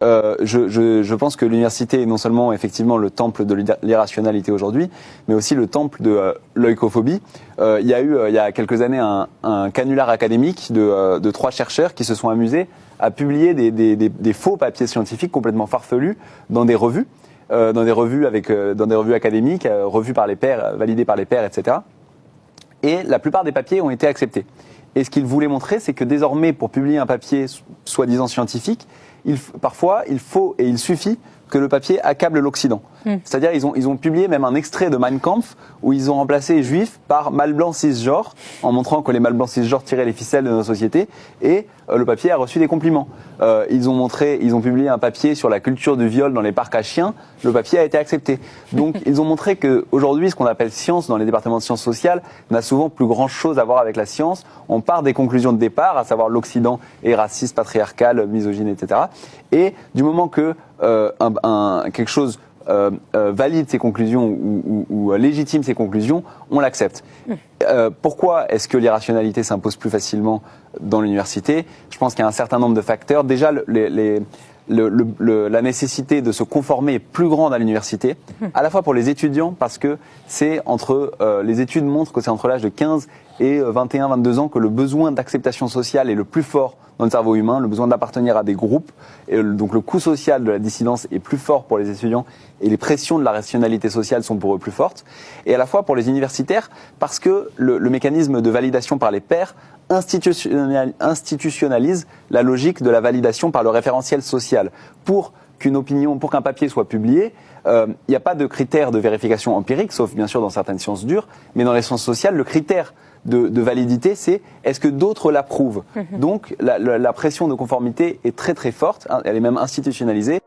Je pense que l'université est non seulement effectivement le temple de l'irrationalité aujourd'hui, mais aussi le temple de l'oïcophobie. Il y a eu il y a quelques années un canular académique de 3 chercheurs qui se sont amusés à publier des faux papiers scientifiques complètement farfelus dans des revues académiques, revues par les pairs, validées par les pairs, etc. Et la plupart des papiers ont été acceptés. Et ce qu'ils voulaient montrer, c'est que désormais, pour publier un papier soi-disant scientifique, parfois, il faut et il suffit que le papier accable l'Occident. C'est-à-dire, ils ont publié même un extrait de Mein Kampf où ils ont remplacé juif par mâle blanc cisgenre, en montrant que les mâles blancs cisgenres tiraient les ficelles de nos sociétés, et le papier a reçu des compliments. Ils ont publié un papier sur la culture du viol dans les parcs à chiens, le papier a été accepté. Donc, ils ont montré qu'aujourd'hui, ce qu'on appelle science dans les départements de sciences sociales n'a souvent plus grand-chose à voir avec la science. On part des conclusions de départ, à savoir l'Occident est raciste, patriarcal, misogyne, etc. Et du moment que quelque chose valide ces conclusions ou légitime ces conclusions, on l'accepte. Pourquoi est-ce que l'irrationalité s'impose plus facilement dans l'université ? Je pense qu'il y a un certain nombre de facteurs. Déjà, la nécessité de se conformer est plus grande à l'université, à la fois pour les étudiants, parce que les études montrent que c'est entre l'âge de 15 et 21, 22 ans que le besoin d'acceptation sociale est le plus fort dans le cerveau humain, le besoin d'appartenir à des groupes. Et donc le coût social de la dissidence est plus fort pour les étudiants et les pressions de la rationalité sociale sont pour eux plus fortes. Et à la fois pour les universitaires, parce que le mécanisme de validation par les pairs institutionnalise la logique de la validation par le référentiel social. Pour qu'un papier soit publié, il n'y a pas de critère de vérification empirique, sauf bien sûr dans certaines sciences dures, mais dans les sciences sociales, le critère de validité, c'est est-ce que d'autres l'approuvent. Donc la pression de conformité est très très forte, elle est même institutionnalisée.